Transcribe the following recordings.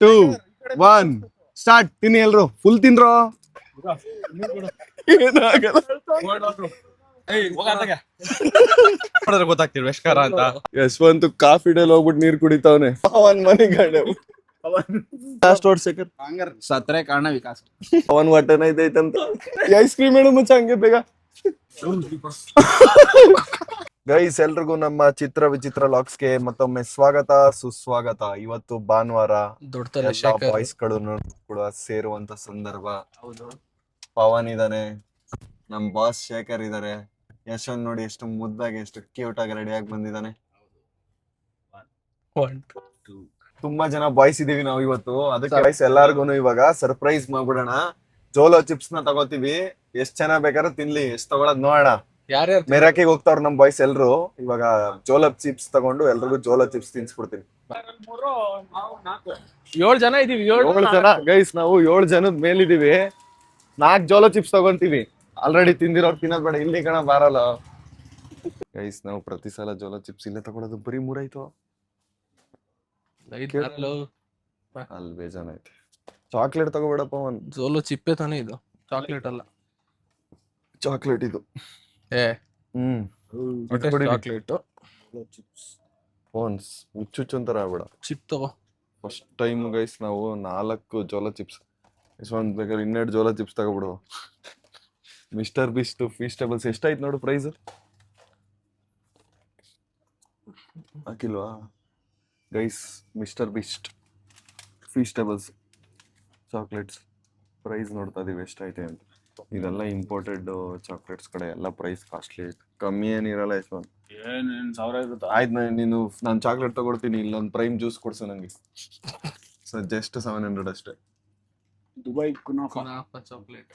2 1 start. ತಿನ್ನಿ ಎಲ್ರು, full ತಿನ್ರೋ. ಗೊತ್ತಾಗ್ತಿರ್ ವೆಷ್ಕಾರ ಅಂತ. ಯಶವಂತ್ ಕಾಫಿ ಡೇಲ್ ಹೋಗ್ಬಿಟ್ಟು ನೀರ್ ಕುಡಿತಾವನೆ. ಅವನ್ ಮನೆಗಡೆ ಲಾಸ್ಟ್ ವರ್ಡ್ ಶೇಖರ್. ಸತ್ರೆ ಕಾರಣ ವಿಕಾಸ್. ಅವನ್ ಹೊಟ್ಟೆನ ಇದೈತಂತ. ಐಸ್ ಕ್ರೀಮ್ ಹೇಳು ಮುಚ್ಚ ಹಂಗೆ ಬೇಗ. ಗೈಸ್, ಎಲ್ರಿಗೂ ನಮ್ಮ ಚಿತ್ರ ವಿಚಿತ್ರ ಲಾಕ್ಸ್ಗೆ ಮತ್ತೊಮ್ಮೆ ಸ್ವಾಗತ ಸುಸ್ವಾಗತ. ಇವತ್ತು ಭಾನುವಾರ, ಬಾಯ್ಸ್ ಗಳು ಕೂಡ ಸೇರುವಂತ ಸಂದರ್ಭ. ಪವನ್ ಇದಾನೆ, ನಮ್ ಬಾಸ್ ಶೇಖರ್ ಇದಾರೆ, ಯಶವಂತ್ ನೋಡಿ ಎಷ್ಟು ಮುದ್ದಾಗಿ ಎಷ್ಟು ಕ್ಯೂಟ್ ಆಗಿ ರೆಡಿ ಆಗಿ ಬಂದಿದ್ದಾನೆ. ತುಂಬಾ ಜನ ಬಾಯ್ಸ್ ಇದೀವಿ ನಾವು ಇವತ್ತು. ಅದಕ್ಕೆ ಬಾಯ್ಸ್ ಎಲ್ಲಾರ್ಗು ಇವಾಗ ಸರ್ಪ್ರೈಸ್ ಮಾಡ್ಬಿಡೋಣ. ಜೋಲೋ ಚಿಪ್ಸ್ ನ ತಗೋತೀವಿ, ಎಷ್ಟ್ ಜನ ಬೇಕಾದ್ರೂ ತಿನ್ಲಿ, ಎಷ್ಟ್ ತಗೊಳದ್ ನೋಡೋಣ. ಮೆರಾಕಿಗೆ ಹೋಗ್ತಾವ್ರ ನಮ್ ಬಾಯ್ಸ್ ಎಲ್ರು. ಇವಾಗ ಜೋಲೋ ಚಿಪ್ಸ್ ತಗೊಂಡು ಎಲ್ರಿಗೂ ಜೋಲೋ ಚಿಪ್ಸ್ ತಿನ್ಸ್ಬಿಡ್ತೀನಿ. 7 ಜನ ಇದೀವಿ. 7 ಜನ ಗೈಸ್, ನಾವು 7 ಜನದ ಮೇಲಿದೀವಿ. 4 ಜೋಲೋ ಚಿಪ್ಸ್ ತಗೊಂತೀವಿ. ಆಲ್ರೆಡಿ ತಿಂದಿರೋರು ತಿನ್ನೋದ್ ಬೇಡ, ಇಲ್ಲಿ ಕಣ ಬಾರಲ್ಲ ಗೈಸ್. ನಾವು ಪ್ರತಿ ಸಲ ಜೋಲೋ ಚಿಪ್ಸ್ ಇಲ್ಲೇ ತಗೊಳೋದು, ಬರೀ 3 ಆಯ್ತು. ಅಲ್ಲಿ ಬೇಜಾನ ಐತೆ. ಚಾಕ್ಲೇಟ್ ತಗೋಬೇಡಪ್ಪ. ಒಂದು ಜೋಲೋ ಚಿಪ್ಪೆ ತಾನೇ ಇದು, ಚಾಕ್ಲೇಟ್ ಅಲ್ಲ. ಚಾಕ್ಲೇಟ್ ಇದು. ಚಾಕ್ಲೇಟ್ ಫೋನ್ಸ್ ಹುಚ್ಚುಚ್ಚು ಅಂತಾರ ಆಗ್ಬೇಡ. ಚಿಪ್ ತಗೋ. ಫಸ್ಟ್ ಟೈಮ್ ಗೈಸ್ ನಾವು 4 ಜೋಲೋ ಚಿಪ್ಸ್. ಯಶವಂತ್ ಬೇಕಾದ್ರೆ 12 ಜೋಲೋ ಚಿಪ್ಸ್ ತಗೋಬಿಡು. ಮಿಸ್ಟರ್ ಬಿಸ್ಟ್ ಫೀಸ್ಟೇಬಲ್ಸ್ ಎಷ್ಟಾಯ್ತು ನೋಡು ಪ್ರೈಸ್. ಹಾಕಿಲ್ವಾ guys? Mr Beast Feastables chocolates price ನೋಡ್ತಾ ಇದೀವಿ ಎಷ್ಟೈತೆ ಅಂತ. ಇದೆಲ್ಲ ಇಂಪೋರ್ಟೆಡ್ ಚಾಕ್ಲೇಟ್ಸ್ ಕಡೆ ಎಲ್ಲ ಪ್ರೈಸ್ ಕಾಸ್ಟ್ಲಿ. ಕಮ್ಮಿ ಏನಿರಲ್ಲ ಯಶವಂತ್. ಆಯ್ತು, ನೀನು ನಾನು ಚಾಕ್ಲೇಟ್ ತಗೊಳ್ತೀನಿ, ಇಲ್ಲೊಂದು ಪ್ರೈಮ್ ಜ್ಯೂಸ್ ಕೊಡ್ಸು ನಂಗೆ. ಜಸ್ಟ್ 700 ಅಷ್ಟೇ. Dubai ಕುನಾಫಾ chocolate.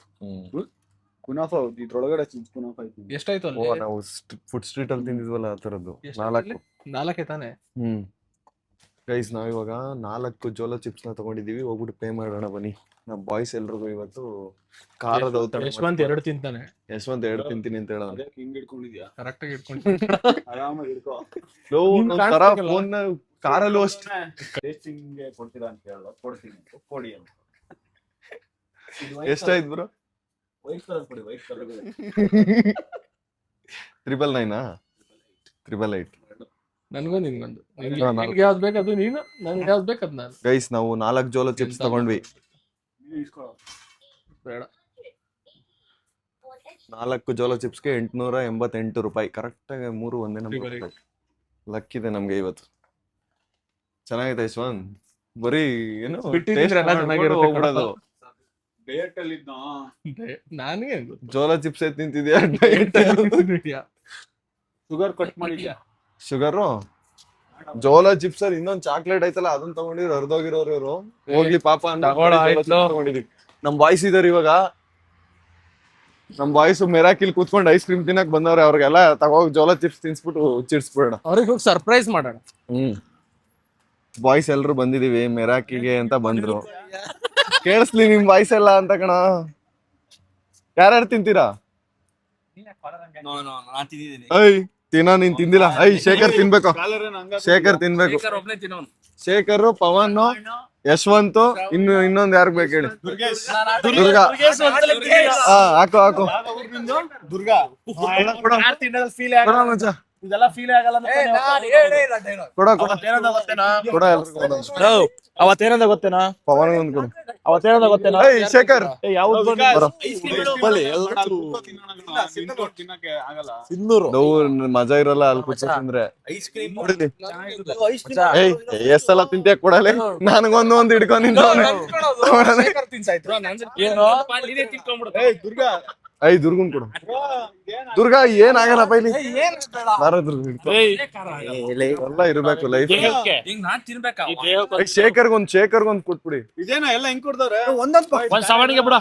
ಕುನಾಫಾ ಇದ್ರೊಳಗಡೆ ಕುನಾಫಾ ಐತಿ. ಎಷ್ಟಾಯ್ತು ಅಲ್ಲಿ? ನಾವು ಫುಡ್ ಸ್ಟ್ರೀಟ್ ಅಲ್ಲಿ ತಿಂದಿದ್ವಲ್ಲ ಆ ತರದ್ದು. 4 ತಾನೆ. ಗೈಸ್, ನಾವಿವಾಗ 4 ಜೋಲೋ ಚಿಪ್ಸ್ ನ ತಗೊಂಡಿದೀವಿ. ಹೋಗ್ಬಿಟ್ಟು ಪೇ ಮಾಡೋಣ ಬನ್ನಿ. ನಮ್ಮ ಬಾಯ್ಸ್ ಎಲ್ರಿಗೂ ಇವತ್ತು ಖಾರದ ಔತಣ. ಯಶವಂತ್ 2 ತಿಂತಾನೆ. ಯಶವಂತ್ 2 ತಿಂತೀನಿ ಅಂತ ಹೇಳ. ಹಿಂಗ್ ಹಿಡ್ಕೊಂಡಿದ್ಯಾ? ಕರೆಕ್ಟ್ ಆಗಿ ಇಟ್ಕೊಂಡು ಆರಾಮಾಗಿ ಹಿಡ್ಕೋ. ಫೋನ್ ಕಾರಲ್ಲೂ ಅಷ್ಟೇ. ಟೇಸ್ಟಿಂಗ್ ಕೊಡ್ತೀರಾ ಅಂತ ಹೇಳೋ, ಕೊಡ್ತೀನಿ, ಕೊಡಿ ಅಂತ. ಎಷ್ಟಾಯ್ತು ಬ್ರೋ? ವೈಟ್ ಕಲರ್ ಕೊಡಿ, ವೈಟ್ ಕಲರ್. 999 ನನ್ಗೂ ನಿನ್ಗೊಂದು. ನಿನ್ಗೆ ಯಾವ್ದು ಬೇಕದು ನೀನು, ನನ್ಗೆ ಯಾವ್ದು ಬೇಕದ್ ನಾನು. ಗೈಸ್, ನಾವು 4 ಜೋಲೋ ಚಿಪ್ಸ್ ತಗೊಂಡ್ವಿ. ಬೇಡ, 4 ಜೋಲೋ ಚಿಪ್ಸ್ಗೆ 888 ರೂಪಾಯಿ. ಕರೆಕ್ಟ್ ಆಗಿ 3 ಒಂದೇ ನಂಬರ್. ಲಕ್ಕಿದೆ ನಮ್ಗೆ ಇವತ್ತು. ಚೆನ್ನಾಗಿದೆ ಯಶವಂತ್. ಬರೀ ಏನು ಹೋಗ್ಬಿಡೋದು. ಡಯಟ್ ಅಲ್ಲಿ ನನಗೆ ಜೋಲೋ ಚಿಪ್ಸ್ ತಿಂತಿದ್ಯಾ? ಶುಗರ್ ಕಟ್ ಮಾಡಿದ್ಯಾ? ಶುಗರು ಜೋಲೋ ಚಿಪ್ಸ್ ಅಲ್ಲಿ ಇನ್ನೊಂದ್ ಚಾಕ್ಲೇಟ್ ಐತಲ್ಲ, ಅದನ್ನ ತಗೊಂಡಿದ್ರು. ಅರ್ಧೋಗಿರೋರು ಇವ್ರು. ಹೋಗ್ಲಿ ಪಾಪ ಅಂತ ತಗೊಂಡಿದ್ವಿ. ನಮ್ ಬಾಯ್ಸ್ ಇದಾರೆ ಇವಾಗ. ನಮ್ ಬಾಯ್ಸ್ ಮೆರಾಕಿಲ್ ಕೂತ್ಕೊಂಡು ಐಸ್ ಕ್ರೀಮ್ ತಿನ್ನಕ್ ಬಂದವ್ರೆ. ಅವ್ರಿಗೆಲ್ಲ ತಗೋಗ್ ಜೋಲೋ ಚಿಪ್ಸ್ ತಿನ್ಸ್ಬಿಟ್ಟು ಚಿಡ್ಸ್ಬಿಡೋಣ. ಅವ್ರಿಗೆ ಹೋಗಿ ಸರ್ಪ್ರೈಸ್ ಮಾಡೋಣ. ಬಾಯ್ಸ್ ಎಲ್ರು ಬಂದಿದೀವಿ ಮೆರಾಕಿಗೆ ಅಂತ ಬಂದ್ರು. ಕೇಳಿಸ್ಲಿ ನಿಮ್ ಬಾಯ್ಸ್ ಎಲ್ಲ ಅಂತ ಕಣ. ಯಾರ್ಯಾರು ತಿಂತೀರಾ? ಐ ತಿನ್ನೋ, ನೀನ್ ತಿಂದಿಲ್ಲ. ಐ ಶೇಖರ್ ತಿನ್ಬೇಕು, ಶೇಖರ್ ತಿನ್ಬೇಕು. ಶೇಖರ್, ಪವನ್, ಯಶವಂತ್, ಇನ್ನೊಂದ್ ಯಾರು ಬೇಕು ಹೇಳಿ? ದುರ್ಗಾ. ಹಾಕು ಹಾಕು. ದುರ್ಗಾ ಇದೆಲ್ಲ ಫೀಲ್ ಆಗಲ್ಲ. ಕೊಡ ಕೊಡ ಕೊಡ ಎಲ್ರಿಗೂ. ಅವತ್ತೇನಂದ ಗೊತ್ತೇನಾ? ಪವನ್ ಒಂದ್ ಕೊಡು. ಅವತ್ತೇನಂದ ಗೊತ್ತೇನಾ? ಐ ಶೇಖರ್ ಮಜಾ ಇರಲ್ಲ ಅಲ್ಲಿ ಕೂತ್ಕೊಂಡ್ರೆ. ಎಷ್ಟ್ ಸಲ ತಿಂತೀಯ ಕೊಡಲೆ? ನನಗೊಂದು ಹಿಡ್ಕೊಂಡ್ ದುರ್ಗಾ. ಐ ದುರ್ಗನ್ ಕೊಡು. ದುರ್ಗಾ ಏನಾಗಲ್ಲಪ್ಪ ಇಲ್ಲಿ. ಎಲ್ಲ ಇರ್ಬೇಕು ಲೈಫ್. ಶೇಖರ್ಗೊಂದ್ ಕೊಟ್ಬಿಡಿ. ಇದೇನಾ ಎಲ್ಲ ಹೆಂಗ್ ಕೊಡ್ತಾವ್ರೆ? ಒಂದೊಂದ್ ಶ್ರವಣಿಗೆ ಬಿಡ,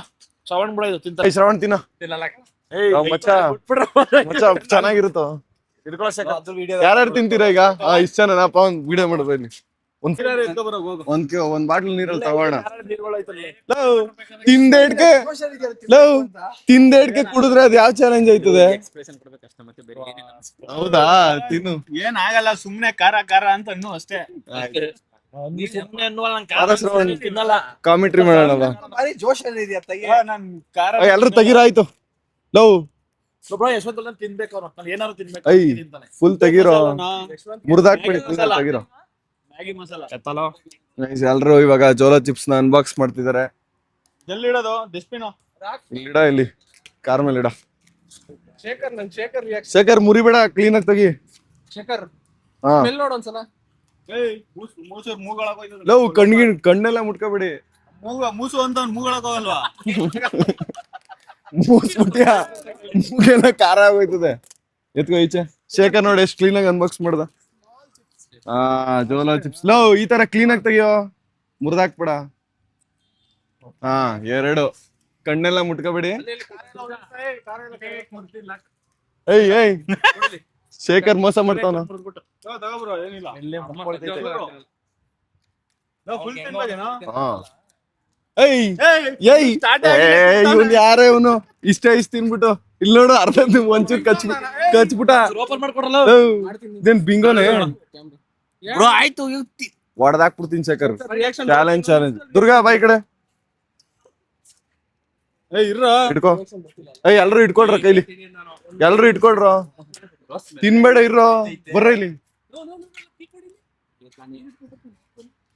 ಶ್ರವಣ್ ಬಿಡ. ಇದು ತಿಂತ ಶ್ರವಣ್ ತಿನ್ನ ಮಚ್ಚ. ಚೆನ್ನಾಗಿರುತ್ತೋ. ಯಾರ್ಯಾರು ತಿಂತೀರಾ ಈಗ? ಇಷ್ಟ ಜನಪ್ಪ. ಒಂದ್ ವಿಡಿಯೋ ಮಾಡ್ಬೇಡಿ. ಒಂದ್ ಬಾಟ್ಲ್ ನೀರಲ್ಲಿ ತಗೋಣ. ತಿಂದೇಡ್ಕೆ ಕುಡಿದ್ರೆ ಅದ್ ಯಾವ ಚಾಲೆಂಜ್ ಆಯ್ತದೆ? ಹೌದಾ? ತಿನ್ನು. ಏನ್ ಆಗಲ್ಲ, ಸುಮ್ನೆ ಖಾರ ಖಾರ ಅಂತ ಅನ್ನು ಅಷ್ಟೇ. ತಿನ್ನಲ್ಲ. ಕಾಮೆಂಟ್ರಿ ಮಾಡೋಣ ಬಾ. ಭಾರಿ ಜೋಶ್ ಇದೆಯಾ ತಗಿ ಎಲ್ರು ತೆಗಿರಾಯ್ತು ಲವ್ ಯಶವಂತ ತಿನ್ಬೇಕು ಅವ್ರು. ನಾನು ಏನಾದ್ರು ತಿನ್ಬೇಕು ಐ ತಿಂತಾನೆ. ಫುಲ್ ತೆಗಿರೋ ಮುರ್ದಾಕ್ಬಿಡಿ ತೆಗಿರೋ. ಮ್ಯಾಗಿ ಮಸಾಲ ಎಲ್ರು ಇವಾಗ ಜೋಲೋ ಚಿಪ್ಸ್ ನ ಅನ್ಬಾಕ್ಸ್ ಮಾಡ್ತಿದಾರೆ. ಎಲ್ಲಿ ಇಡೋದು ಡಸ್ಟ್ಬಿನ್? ಇಲ್ಲಿ ಇಡ, ಇಲ್ಲಿ ಕಾರ್ ಮೇಲೆ ಇಡ. ಶೇಖರ್ ರಿಯಾಕ್ಷನ್. ಶೇಖರ್ ಮುರಿಬೇಡ, ಕ್ಲೀನ್ ಆಗಿ ತೆಗಿ. ಶೇಖರ್ ಹಾ ಸ್ಮೆಲ್ ನೋಡು ಒಂದ್ಸಲ. ಲವ್ ಕಣ್ಣೆಲ್ಲ ಮುಟ್ಕೋಬೇಡಿ. ಮೂಸು ಅಂತ ಮೂಗಳಾಗೋಲ್ವಾ? ಮೂಸ್ಬಿಟ್ಯಾ ಮೂಗೆಲ್ಲ ಖಾರ ಆಗೋಯ್ತದೆ. ಎತ್ಕೋ ಈಚೆ. ಶೇಖರ್ ನೋಡಿ ಎಷ್ಟು ಕ್ಲೀನ್ ಆಗಿ ಅನ್ಬಾಕ್ಸ್ ಮಾಡ್ದ. ಜೋಲೋ ಚಿಪ್ಸ್ ಲವ್ ಈ ತರ ಕ್ಲೀನ್ ಆಗಿ ತೆಗಿಯೋ, ಮುರ್ದಾಕ್ಬೇಡ. ಹಾ 2 ಕಣ್ಣೆಲ್ಲ ಮುಟ್ಕೋಬೇಡಿ. ಏಯ್ ಶೇಖರ್ ಮೋಸ ಮಾಡ್ತಾವನ. ಇವ್ನು ಯಾರೇ ಇವನು ಇಷ್ಟ ತಿನ್ಬಿಟ್ಟು ಇಲ್ಲಿ ನೋಡು ಅರ್ಧ ಒಂಚೂರು ಕಚ್ಬಿಟ್ಟ. ಇದೇನ್ ಬಿಂಗೋನೆ ಆಯ್ತು ಹೊಡೆದಾಕ್ಬಿಡ್ತೀನಿ ಶೇಖರ್. ಚಾಲೆಂಜ್ ದುರ್ಗಾ ಬಾಯ್ ಕಡೆ ಇಟ್ಕೋ. ಎಲ್ರು ಇಟ್ಕೊಳ್ರ ಕೈಲಿ, ಎಲ್ರು ಇಟ್ಕೊಳ್ರ. ತಿನ್ಬೇಡ ಇರೋ, ಬರ್ರ ಇಲ್ಲಿ.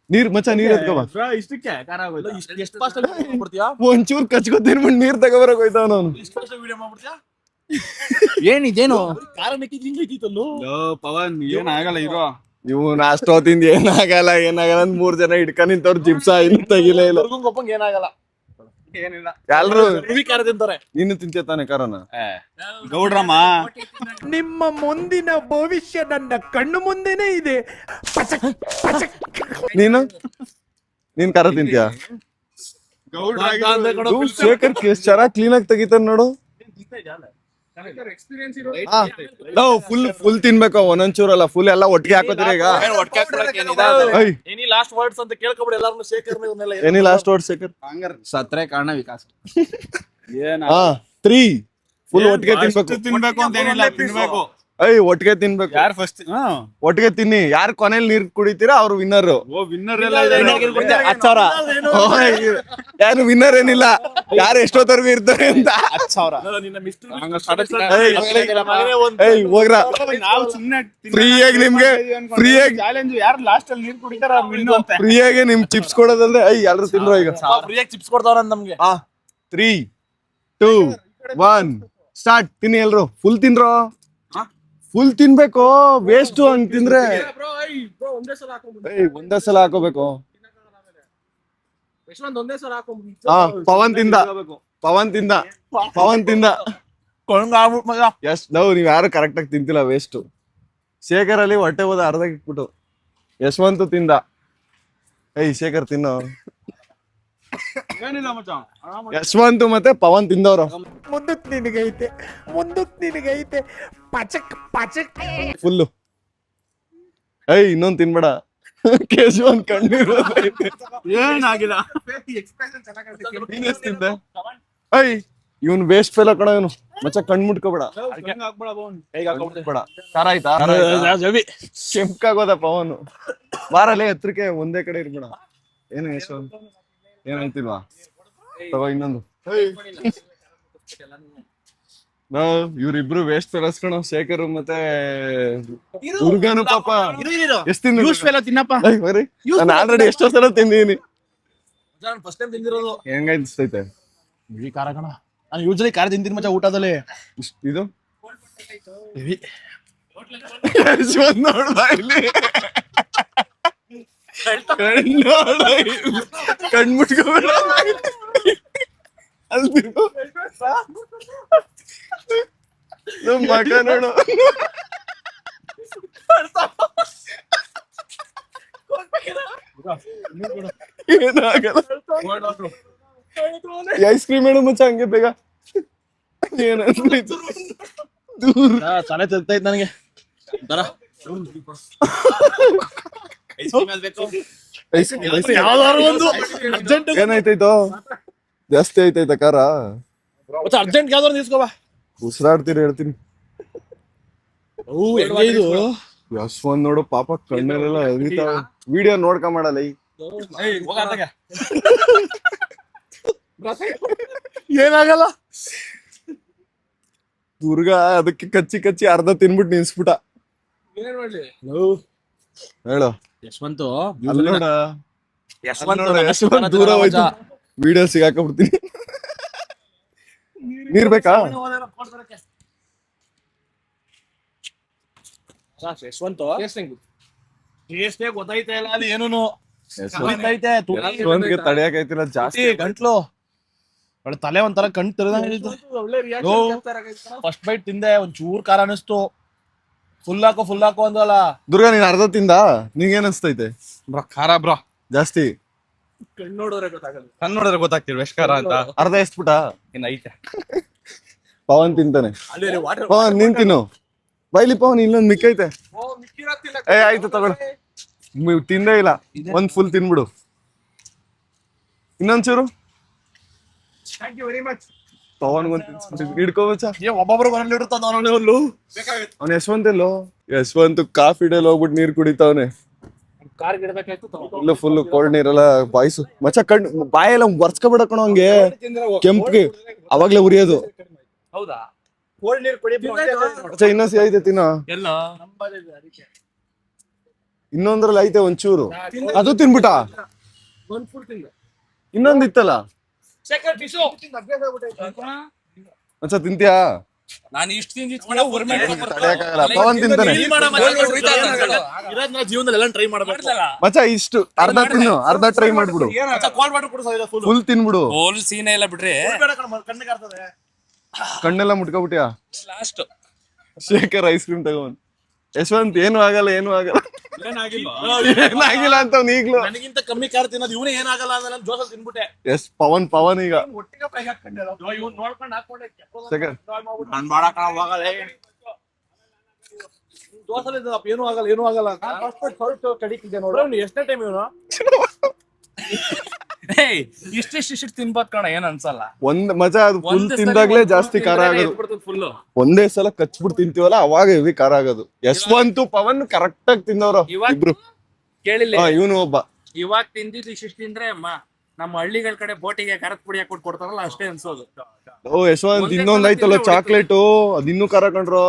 ನೀರ್ ಮಚ್ಚ ನೀರ್ ಎತ್ಕೋಬಾ. ಇಷ್ಟಕ್ಕೆ ಖಾರ ಆಗೋಯ್ತು. ಎಷ್ಟು ಫಾಸ್ಟ್ ಆಗಿ ಮಾಡ್ಬಿಡ್ತೀಯಾ? ಒಂಚೂರ್ ಕಚ್ಕೊ ತಿನ್ಬಿಟ್ಟು ನೀರ್ ತಗೋಬರಕ್ ಹೋಯ್ತಾವ ನಾನು. ಇಷ್ಟು ಫಾಸ್ಟ್ ವಿಡಿಯೋ ಮಾಡ್ಬಿಡ್ತೀಯಾ? ಏನಿದೇನು ಖಾರ ಮೆಕ್ಕಿದ್ ಹಿಂಗ್ ಐತಿತ್ತಲ್ಲೋ. ಪವನ್ ಏನಾಗಲ್ಲ ಇರೋ. ಇವ್ನು ಅಷ್ಟೊತ್ತಿಂದ ಏನಾಗಲ್ಲ ಅಂತ 3 ಜನ ಇಟ್ಕೊಂಡ್ ನಿಂತವ್ರು ಚಿಪ್ಸ ಇನ್ನು ತೆಗಿಲೇ ಇಲ್ಲ. ಒಪ್ಪಂಗ್ ಏನಾಗಲ್ಲ. ಏನಿಲ್ಲ. ಎಲ್ರು ರುವಿ ಖಾರ ತಿಂತಾರೆ. ಇನ್ನು ತಿಂತಾನೆ ಕಾರನ. ಗೌಡ್ರಮ್ಮ ನಿಮ್ಮ ಮುಂದಿನ ಭವಿಷ್ಯ ನನ್ನ ಕಣ್ಣು ಮುಂದೆನೇ ಇದೆ. ನೀನ್ ಖಾರ ತಿಂತೀಯ? ಗೌಡ್ರ ಶೇಖರ್ ಚೆನ್ನಾಗ್ ಕ್ಲೀನ್ ಆಗಿ ತೆಗಿತಾರ ನೋಡು. ಫುಲ್ ತಿನ್ಬೇಕು, ಒಂದೊಂಚೂರಲ್ಲ ಫುಲ್ ಎಲ್ಲ ಒಟ್ಟಿಗೆ ಹಾಕೋತೀರ ಈಗ. ಎನಿ ಲಾಸ್ಟ್ ವರ್ಡ್ಸ್ ಅಂತ ಕೇಳ್ಕೊಬಿಡಿ ಎಲ್ಲಾರನ್ನು. Shekhar any last word Shekhar? ಸತ್ರೆ ಕಾರಣ ವಿಕಾಸ್. 3 ಫುಲ್ ಒಟ್ಟಿಗೆ ತಿನ್ಬೇಕು. ತಿನ್ಬೇಕು ಅಂತ ಏನಿಲ್ಲ, ತಿನ್ಬೇಕು. ಒಟ್ಟಿಗೆ ತಿನ್ಬೇಕು. ಯಾರು ಫಸ್ಟ್ ಒಟ್ಟಿಗೆ ತಿನ್ನಿ. ಯಾರು ಕೊನೆಯಲ್ಲಿ ನೀರ್ ಕುಡಿತೀರಾ ಅವ್ರು ವಿನ್ನರ್. ವಿನ್ನರ್ ಎಲ್ಲ ಯಾರು ವಿನ್ನರ್ ಏನಿಲ್ಲ, ಯಾರು ಎಷ್ಟೊತ್ತರ್ಗು ಇರ್ತಾರೆ ಅಂತ. 10,000 ಹೋಗ್ರ ನಾವು ಸುಮ್ನೆ ಫ್ರೀಯಾಗಿ ನಿಮ್ಗೆ ಫ್ರೀಯಾಗಿ ಚಾಲೆಂಜ್. ಯಾರು ಲಾಸ್ಟ್ ಅಲ್ಲಿ ನೀರ್ ಕುಡಿತಾರ ವಿನ್ನು ಅಂತ. ಫ್ರೀಯಾಗಿ ನಿಮ್ ಚಿಪ್ಸ್ ಕೊಡೋದಲ್ದೆ ಎಲ್ರು ತಿನ್ರೋ ಈಗ. ಫ್ರೀಯಾಗಿ ಚಿಪ್ಸ್ ಕೊಡ್ತಾವ್ರ ನಮ್ಗೆ. 3, 2, 1 ಸ್ಟಾರ್ಟ್. ತಿನ್ನಿ ಎಲ್ರು. ಫುಲ್ ತಿನ್ರೋ, ಫುಲ್ ತಿನ್ಬೇಕು. ವೇಸ್ಟ್ ಹಂಗ್ ತಿಂದ್ರೆ ಒಂದೇ ಸಲ ಹಾಕೋಬೇಕು. ಪವನ್ ತಿಂದ ಎಷ್ಟ್ ನಾವು ನೀವ್ ಯಾರು ಕರೆಕ್ಟ್ ಆಗಿ ತಿಂತಿಲ್ಲ, ವೇಸ್ಟ್. ಶೇಖರ್ ಅಲ್ಲಿ ಹೊಟ್ಟೆ ಹೋದ ಅರ್ಧ ಇಟ್ಬಿಟ್ಟು. ಯಶವಂತ್ ತಿಂದ. ಶೇಖರ್ ತಿನ್ನೋ. ಏನಿಲ್ಲ ಮಚ್ಚ. ಯಶವಂತ್ ಮತ್ತೆ ಪವನ್ ತಿಂದವ್ರು. ಮುಂದಕ್ ನಿನಗೈತೆ ಪಚಕ್ ಫುಲ್ಲು. ಇನ್ನೊಂದ್ ತಿನ್ಬೇಡ. ಕೇಶವನ್ ಕಣ್ಣೀರು ಏನಾಗಿಲ್ಲ. ತಿಂದೆ. ಇವನ್ ವೇಸ್ಟ್ ಫೇಲ್ ಕಣ ಇವನು. ಮಚ್ಚ ಕಣ್ ಮುಟ್ಕೋಬೇಡ. ಖಾರ ಆಯ್ತಾ? ಕೆಂಪ್ಕಾಗೋದ ಪವನ್. ಬಾರಲ್ಲೇ ಹತ್ರಕ್ಕೆ ಒಂದೇ ಕಡೆ ಇರ್ಬೇಡ. ಏನು ಯಶವಂತ್ ಏನಾಯ್ತಿಲ್ವಾ? ತಗೋ ಇನ್ನೊಂದು. ಇವ್ರಿಬ್ರು ವೇಸ್ಟ್ ಫೇಲಸ್ ಕಣ, ಶೇಖರ್ ಮತ್ತೆ ದುರ್ಗಾನು. ಪಾಪ ಎಷ್ಟ್ ತಿನ್ನಪ್ಪ. ನಾನು ಆಲ್ರೆಡಿ ಎಷ್ಟೋ ಸಲ ತಿಂದಿದ್ದೀನಿ. First time ತಿಂದಿರೋದು. ಹೆಂಗ ಅನ್ಸ್ತೈತೆ? ಖಾರ ಕಣ. ನಾನು ಯೂಶಲಿ ಖಾರ ತಿಂತೀನಿ ಮಚ್ಚ ಊಟದಲ್ಲಿ. ಇದು ಯಶವಂತ್ ನೋಡ್ಬಾ ಇಲ್ಲಿ. ಕಣ್ಮುಟ್ಕೋಬೇಡ. ಅಲ್ಲಿ ನಮ್ ಮಗ ನೋಡು. ಏನಾಗಲ್ಲ. ಐಸ್ ಕ್ರೀಮ್ ಹೇಳು ಮಚ್ಚ ಹಂಗೆ ಬೇಗ. ಏನಂತ ದೂರ ತಲೆ ತಿರ್ತೈತ್ ನನಗೆ. ಏನಾಯ್ತೈತೋ? ಜಾಸ್ತಿ ಆಯ್ತೈತ ಕಾರ? ಅರ್ಜೆಂಟ್ ಯಾವ್ದಾರು ನಿಲ್ಸ್ಕೋಬಾ. ಉಸಿರಾಡ್ತೀರಿ ಹೇಳ್ತೀನಿ. ಇದು ಯಶ್ವಂತ್ ನೋಡು ಪಾಪ ಕಣ್ಣಲ್ಲೆಲ್ಲ ಎರಿತಾವ. ವಿಡಿಯೋ ನೋಡ್ಕ ಮಾಡಲ್ಲ ಈ ಏನಾಗಲ್ಲ. ದುರ್ಗಾ ಅದಕ್ಕೆ ಕಚ್ಚಿ ಅರ್ಧ ತಿನ್ಬಿಟ್ಟು ನಿನ್ಸ್ಬಿಟ್ಟ. ಏನ್ ಮಾಡ್ಲಿ ಹೇಳು ಯಶವಂತ್ ಅಲ್ಲಿ ನೋಡ ಯಶವಂತ್ ನೋಡು, ಯಶ್ವಂತ್ ದೂರ ಹೋಯ್ತು. ವಿಡಿಯೋ ಸಿಗಾಕೊಂಡ್ಬಿಡ್ತೀನಿ. ನೀರ್ ಬೇಕಾ? ಯಶವಂತ್ ಟೇಸ್ಟಿಂಗ್ ಟೇಸ್ಟೇ ಗೊತ್ತೈತೆ ಇಲ್ಲ ಅದು ಏನೂನು. ಯಶ್ವಂತ್ ಐತೆ ಯಶ್ವಂತ್ಗೆ ತಡೆಯಕ್ಕಾಯ್ತಿಲ್ಲ ಜಾಸ್ತಿ. ಗಂಟ್ಲು ಒಳ್ಳೆ ತಲೆ ಒಂಥರ ಕಣ್ ತೆರೆದಂಗ. ಒಳ್ಳೆ ಫಸ್ಟ್ ಬೈಟ್ ತಿಂದೆ ಒಂಚೂರ್ ಖಾರ ಅನಿಸ್ತು. ಫುಲ್ ಹಾಕೋ ಅಂದಲ್ಲ. ದುರ್ಗಾ ನೀನ್ ಅರ್ಧ ತಿಂದ ನಿಂಗೇನ್ ಅನ್ಸ್ತೈತೆ? ಬ್ರೋ ಖಾರ ಬ್ರೋ ಜಾಸ್ತಿ ಕಣ್ಣು ನೋಡೋರೆ ಗೊತ್ತಾಗಲ್ಲ. ಕಣ್ ನೋಡಿದ್ರೆ ಗೊತ್ತಾಗ್ತಿಲ್ವ ಎಷ್ಟ್ ಖಾರ ಅಂತ. ಅರ್ಧ ಎಷ್ಟ್ಬಿಟ? ಇನ್ ಐತೆ ಪವನ್ ತಿಂತಾನೆ. ಅಲ್ಲಿ ವಾಟರ್ ಪವನ್ ನೀನ್ ತಿನ್ನು. ಬೈಲಿ ಪವನ್, ಇಲ್ಲೊಂದ್ ಮಿಕ್ಕೈತೆ. ಓ ಮಿಕ್ಕಿರತ್ತಿಲ್ಲ. ಆಯ್ತು ತಗೊಳ್ಳು. ತಿಂದೇ ಇಲ್ಲ, ಒಂದ್ ಫುಲ್ ತಿನ್ಬಿಡು. ಇನ್ನೊಂಚೂರು thank you very much. Pavan ಹಿಡ್ಕೋಬಚ್ಚ. ಒಬ್ಬೊಬ್ರು ಬರಲಿ ಇಡ್ತಾನ ಅವನು. ಅವ್ನ ಯಶವಂತ್ ಎಲ್ಲೋ? ಯಶವಂತ್ ಕಾಫಿ ಡೇಲ್ ಹೋಗ್ಬಿಟ್ಟು ನೀರ್ ಕುಡಿತಾವನೆ. ಕಾರ್ ಗಿಡಬೇಕಾಯ್ತು ಇಲ್ಲ ಫುಲ್ ಕೋಲ್ಡ್ ನೀರೆಲ್ಲ ಬಾಯ್ಸು ಮಚ್ಚ ಕಣ್ಣು ಬಾಯೆಲ್ಲ ಒರ್ಸ್ಕೊಬಿಡ ಕಣೋ ಹಂಗೆ ಕೆಂಪ್ಗೆ. ಅವಾಗ್ಲೇ ಉರಿಯೋದು. ಹೌದಾ? ಕೋಲ್ಡ್ ನೀರ್ ಕುಡಿ ಮಚ್ಚ ಇನ್ನೊಂದ್ ಐತೆ ತಿನ್ನ. ಎಲ್ಲ ಅದಕ್ಕೆ ಇನ್ನೊಂದ್ರಲ್ಲಿ ಐತೆ ಒಂಚೂರು, ಅದು ತಿನ್ಬಿಟ್ಟ. ಒಂದ್ ಫುಲ್ ತಿಂದ. ಇನ್ನೊಂದ್ ಇತ್ತಲ್ಲ ಸೆಕೆಂಡ್ ಪಿಸು ಮಚ್ಚ, ತಿಂತ್ಯಾ? ನಾನು ಇಷ್ಟು ತಡೆಯಕ್ಕಾಗಲ್ಲ. ಪವನ್ ತಿಂತಾನೆ. ಜೀವನದಲ್ಲಿ ಎಲ್ಲ ಟ್ರೈ ಮಾಡ್ಬೇಕು ಮಚ್ಚ ಇಷ್ಟು ಅರ್ಧ ತಿನ್ನು, ಅರ್ಧ ಟ್ರೈ ಮಾಡ್ಬಿಡು. ಕೋಲ್ಡ್ ವಾಟರ್ ಕುಡಿಸೋದು ಫುಲ್ ತಿನ್ಬಿಡು. ಫುಲ್ ಸೀನೆ ಇಲ್ಲ ಬಿಡ್ರಿ. ಕಣ್ಣಿಗೆ ಆಗ್ತದೆ ಕಣ್ಣೆಲ್ಲ ಮುಟ್ಕೊಬಿಟ್ಯಾ? ಲಾಸ್ಟ್ ಶೇಖರ್ ಐಸ್ ಕ್ರೀಮ್ ತಗೊಂಡ್. ಯಶವಂತ್ ಏನು ಆಗಲ್ಲ ಏನಾಗಿಲ್ಲ ಅಂತ ಅವ್ನು ಈಗ್ಲೂ. ನನಗಿಂತ ಕಮ್ಮಿ ಖಾರ ತಿನ್ನೋದು ಇವನೇ ಏನಾಗಲ್ಲ ಅಂದ್ರೆ ನಾನು ಜೋಸಲ್ಲಿ ತಿನ್ಬಿಟ್ಟೆ. ಎಸ್ ಪವನ್ ಈಗ ಒಟ್ಟಿಗೆ ಪೈಗೆ ಹಾಕೊಂಡೆಲ್ಲ. ಇವ್ನು ನೋಡ್ಕೊಂಡು ಹಾಕೊಂಡೆ ಶೇಖರ್ ನಾನು ಮಾಡಕ್ ಹೋಗಲ್ಲ. ದೋಸೆ ಏನೂ ಆಗಲ್ಲ. ಹೊರಟು ಕಡಿತಿದ್ದೆ ನೋಡು. ಎಷ್ಟನೇ ಟೈಮ್ ಇವನು? ಇಷ್ಟು ತಿನ್ಬೋದು ಕಣ, ಏನ್ ಅನ್ಸಲ್ಲ. ಒಂದ್ ಮಜಾ ಅದು ಫುಲ್ ತಿಂದಾಗ್ಲೇ ಜಾಸ್ತಿ ಖಾರ ಆಗೋದು. ಫುಲ್ ಒಂದೇ ಸಲ ಕಚ್ಬಿಟ್ಟು ತಿಂತೀವಲ್ಲ ಅವಾಗ ಹೆವಿ ಖಾರ ಆಗೋದು. ಯಶವಂತ್ ಪವನ್ ಕರೆಕ್ಟ್ ಆಗಿ ತಿಂದವ್ರು ಇಬ್ರು. ಕೇಳಿಲ್ಲ. ಇವನು ಒಬ್ಬ. ಇವಾಗ ತಿಂದಿದ್ದು ಇಷ್ಟು ತಿಂದ್ರೆ ನಮ್ಮ ಹಳ್ಳಿಗಳ ಕಡೆ ಬೋಟಿಗೆ ಖಾರದ ಪುಡಿ ಹಾಕ್ಬಿಟ್ಟು ಕೊಡ್ತಾರಲ್ಲ ಅಷ್ಟೇ ಅನ್ಸೋದು. ಓ ಯಶವಂತ್ ಇನ್ನೊಂದ್ ಐತಲ್ಲ ಚಾಕ್ಲೇಟು, ಅದಿನ್ನೂ ಖಾರ ಕಂಡ್ರು.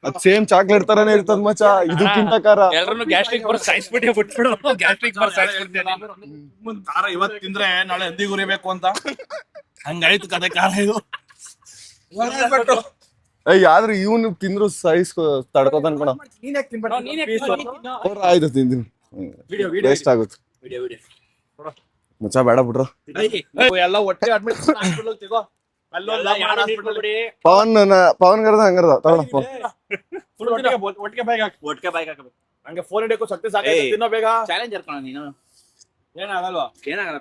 ಅದ್ ಸೇಮ್ ಚಾಕ್ಲೇಟ್ ತರಾನೇ ಇರ್ತದ ಮಚ್ಚ, ಇದಕ್ಕಿಂತ ಖಾರ. ಎಲ್ಲರೂ ಗ್ಯಾಸ್ಟ್ರಿಕ್ ಬರೋ ಸಾಯಿಸ್ಬಿಟ್ಟು ಬಿಟ್ಬಿಡು. ಗ್ಯಾಸ್ಟ್ರಿಕ್ ಬರೋ ಸಾಯಿಸ್ಬಿಡ್ತೀನಿ. ಖಾರ ಇವತ್ತು ತಿಂದ್ರೆ ನಾಳೆ ಹಂದಿಗೆ ಉರಿಬೇಕು ಅಂತ ಹಂಗಾಯ್ತು ಕತೆ ಖಾರ ಇದು. ಆದ್ರೆ ಇವನು ತಿಂದ್ರು ಸೈಜ್ ತಡ್ಕೋತಾನ ಕಣ. ಆಯ್ತು ತಿಂತೀನಿ, ವೇಸ್ಟ್ ಆಗುತ್ತೆ ಮಚ್ಚ. ಬೇಡ ಬಿಡ್ರು. ಎಲ್ಲ ಒಟ್ಟಿಗೆ ಅಡ್ಮಿಟ್ ಪವನ್ ಕರ್ದ ಹಂಗರ್ದ ತಗೊಳಪ್ಪ. ಒಟ್ಟಿಗೆ ಬೈಕ್ ಹಾಕಬೇಕು. ಹಂಗೆ ಫೋನ್ ಹಿಡಿಯಕ್ಕೂ ಶಕ್ತಿ ಸಾಕು. ತಿನ್ನೋ ಬೇಗ ಚಾಲೆಂಜ್ ಇರ್ಕೋಣ ನೀನು. ಏನಾಗಲ್ವಾ? ಏನಾಗಲ್ಲ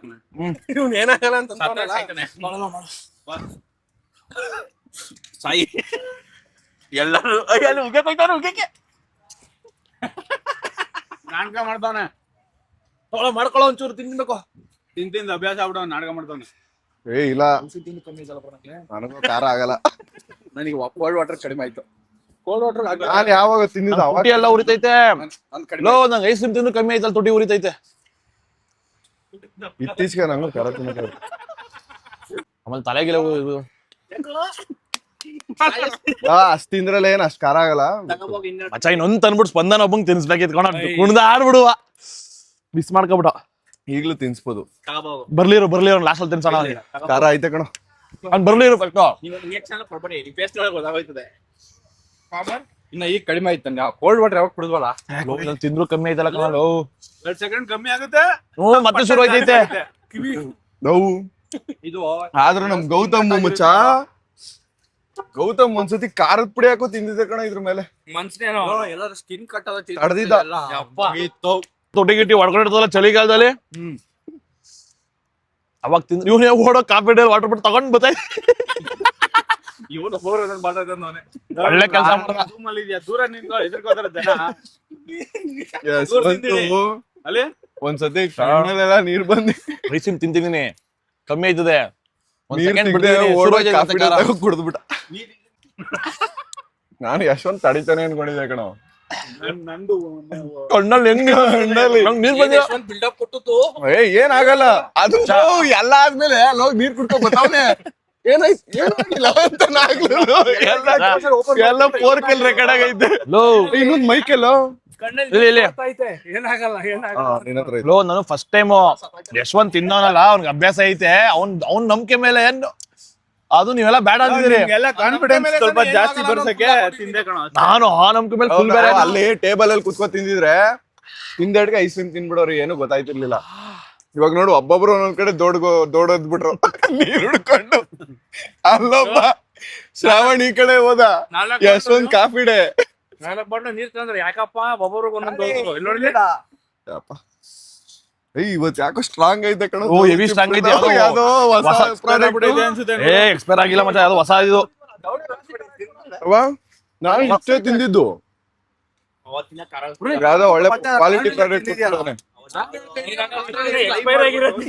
ಇವ್ನು ಏನಾಗಲ್ಲ ಅಂತ ಸಾಯಿ ಎಲ್ಲರೂ ಉಗ್ಗಕ್ಕೆ ನಾಟಕ ಮಾಡ್ತಾನೆ. ಮಾಡ್ಕೊಳ್ಳೋ ಒಂಚೂರು ತಿನ್ಬೇಕು. ತಿಂದ ಅಭ್ಯಾಸ ಆಗ್ಬಿಟ್ಟು ನಾಟಕ ಮಾಡ್ತಾನೆ. ಇಲ್ಲ ಕಮ್ಮಿ ನನಗೂ ಖಾರ ಆಗಲ್ಲ. ನನಗೆ ಕೋಲ್ಡ್ ವಾಟರ್ ಕಡಿಮೆ ಆಯ್ತು. ಕೋಲ್ಡ್ ವಾಟರ್ ನಾನು ಯಾವಾಗ ತಿಂದಿದ್ದು ಅವಾಗ ಎಲ್ಲ ಉರಿತೈತೆ. ಲೋ ನಂಗೆ ಐಸ್ ಕ್ರೀಮ್ ತಿಂದು ಕಮ್ಮಿ ಆಯ್ತಲ್ಲ, ತುಟಿ ಉರಿತೈತೆ. ಇತ್ತೀಚೆಗೆ ನಂಗೂ ಖಾರ ತಿನ್ನಕ್ಕೆ ಆಮೇಲೆ ತಲೆಗಿಲ್ಲ ಅಷ್ಟ್ ತಿಂದ್ರಲ್ಲ ಏನ್ ಅಷ್ಟ್ ಖಾರ ಆಗಲ್ಲ. ಮಚ್ಚ ಇನ್ನೊಂದ್ ತಂದ್ಬಿಟ್ಟು ಸ್ಪಂದನ ಒಬ್ಬಂಗ್ ತಿನ್ಸ್ಬೇಕಿತ್ಕೊಂಡ ಕುಣ್ದ ಆಡ್ಬಿಡುವ. ಮಿಸ್ ಮಾಡ್ಕೊಬಿಟ್ಟ. ಈಗ್ಲೂ ತಿನ್ಸ್ಬೋದು. ಬರ್ಲಿರು ಲಾಸ್ಟ್ ಅಲ್ಲಿ ತಿನ್ಸೋಣ. ಖಾರ ಐತೆ ಕಣ. ಅವ್ನ್ ಬರ್ಲಿರು ಫಸ್ಟ್. ಇನ್ನ ಈಗ ಕಡಿಮೆ ಆಯ್ತು. ಕೋಲ್ಡ್ ವಾಟರ್ ಯಾವಾಗ ಕುಡಿದ್ವಲ್ಲ ತಿಂದ್ರು ಕಮ್ಮಿ ಆಯ್ತಲ್ಲ ಕಣ. 2 ಸೆಕೆಂಡ್ ಕಮ್ಮಿ ಆಗುತ್ತೆ. ಮತ್ತೆ ಶುರು ಆಯ್ತೈತೆ ನೋವು. ಇದು. ಆದ್ರೂ ನಮ್ ಗೌತಮ್ ಮುಚ್ಚ, ಗೌತಮ್ ಒಂದ್ಸತಿ ಖಾರದ ಪುಡಿ ಹಾಕೋ ತಿಂದಿದ್ದೆ ಕಣ ಇದ್ರ ಮೇಲೆ. ಮನ್ಸನೇನೋ ಎಲ್ಲಾರು ಸ್ಕಿನ್ ಕಟ್ ತಡ್ದಿದ್ದ. ತೊಟ್ಟಿಗಿಟ್ಟಿ ಹೊಡ್ಕೊಂಡಿರ್ತದಲ್ಲ ಚಳಿಗಾಲದಲ್ಲಿ. ಅವಾಗ ತಿಂದ್ ಇವ್ನೇ ಓಡೋ ಕಾಫಿ ಡೇ ವಾಟರ್ ಬಿಟ್ಟು ತಗೊಂಡ್ ಬತ್ತಾಯ್. ಇವನು ಫೋರ್ ಮಾತಾಡ್ತಾನೆ. ಒಳ್ಳೆ ಕೆಲಸ ದೂರ ನಿಂತು ಎದುರ್ಕೋತಾರೆ ಜನ. ಅಲ್ಲಿ ಒಂದ್ಸತಿ ಕಣ್ಣಲ್ಲೆಲ್ಲ ನೀರ್ ಬಂದಿ ಐಸ್ ತಿಂತಿದೀನಿ, ಕಮ್ಮಿ ಆಯ್ತದೆ. ಕುಡ್ದ್ಬಿಟ್ಟ. ನಾನು ಯಶವಂತ್ ತಡಿತಾನೆ ಅನ್ಕೊಂಡಿದ್ದೆ ಕಣ. ನಂದು ಕಣ್ಣಲ್ಲಿ ಹೆಂಗ್ ನಂಗ್ ನೀರ್ ಬಂದಿಲ್ಲ. ಬಿಲ್ಡಪ್ ಕೊಟ್ಟದ್ದು ಏನಾಗಲ್ಲ ಅದು ಎಲ್ಲ ಆದ್ಮೇಲೆ ಅಲ್ಲಿ ಹೋಗಿ ನೀರ್ ಕುಡ್ಕೊ ಬರ್ತಾವನೆ. ಏನಾಯ್ತು ಏನಾಗಿಲ್ಲ ಅಂತ ಎಲ್ಲ ಫೋರ್ಕಲ್ ರೆಕಾರ್ಡ್ ಆಗೈತೆ. ಲೋ ಇನ್ನೊಂದ್ ಮೈಕೆಲ್ಲೋ ಇಲ್ಲಿ. ಏನಾಗಲ್ಲ ಏನಾಗಲ್ಲ. ಲೋ ನಾನು ಫಸ್ಟ್ ಟೈಮ್ ಯಶವಂತ್ ತಿನ್ನೋನಲ್ಲ, ಅವ್ನಿಗೆ ಅಭ್ಯಾಸ ಐತೆ. ಅವ್ನ್ ನಂಬಿಕೆ ಮೇಲೆ ಅದು ನೀವೆಲ್ಲ ಬೇಡ ಅಂತಿದ್ದೀರಿ. ಎಲ್ಲ ಕಾನ್ಫಿಡೆನ್ಸ್ ಸ್ವಲ್ಪ ಜಾಸ್ತಿ ಬರ್ಸಕ್ಕೆ ತಿಂದೆ ಕಣ. ನಾನು ಆ ನಂಬಿಕೆ ಮೇಲೆ ಫುಲ್ ಬೇರೆ. ಅಲ್ಲಿ ಟೇಬಲ್ ಅಲ್ಲಿ ಕುತ್ಕೊ ತಿಂದಿದ್ರೆ ತಿಂದಡ್ಗೆ ಐಸ್ ಕ್ರೀಮ್ ತಿನ್ಬಿಡೋರು ಏನು ಗೊತ್ತಾಯ್ತಿರ್ಲಿಲ್ಲ. ಇವಾಗ ನೋಡು ಒಬ್ಬೊಬ್ರು ಒಂದೊಂದ್ ಕಡೆ ದೊಡ್ಡೋದ್ ಬಿಟ್ರು ನೀರ್ ಹುಡ್ಕೊಂಡು. ಅಲ್ಲೊಬ್ಬ ಶ್ರಾವಣ್ ಈ ಕಡೆ ಹೋದ, ಯಶವಂತ್ ಕಾಫಿ ಡೇ. 4 ಬಾಟ್ಲು ನೀರ್ ತಂದ್ರೆ ಯಾಕಪ್ಪ ಒಬ್ಬೊಬ್ರಿಗೆ ಒಂದೊಂದು ಇಲ್ಲಿ ನೋಡಿ. ಇವತ್ ಯಾಕೋ ಸ್ಟ್ರಾಂಗ್ ಐತೆ ಕಣ. ಓ ಹೆವಿ ಸ್ಟ್ರಾಂಗ್ ಐತೆ. ಯಾವ್ದೋ ಹೊಸ ಪ್ರಾಡಕ್ಟ್ ಇದೆ ಅನ್ಸುತ್ತೆ. ಎಕ್ಸ್ಪೈರ್ ಆಗಿಲ್ಲ ಮತ್ತೆ, ಅದು ಹೊಸ ಇದು. ನಾನು ಇಷ್ಟೇ ತಿಂದಿದ್ದು. ಯಾವ್ದೋ ಒಳ್ಳೆ ಕ್ವಾಲಿಟಿ ಪ್ರಾಡಕ್ಟ್. ಎಕ್ಸ್ಪೈರ್ ಆಗಿರೋದು.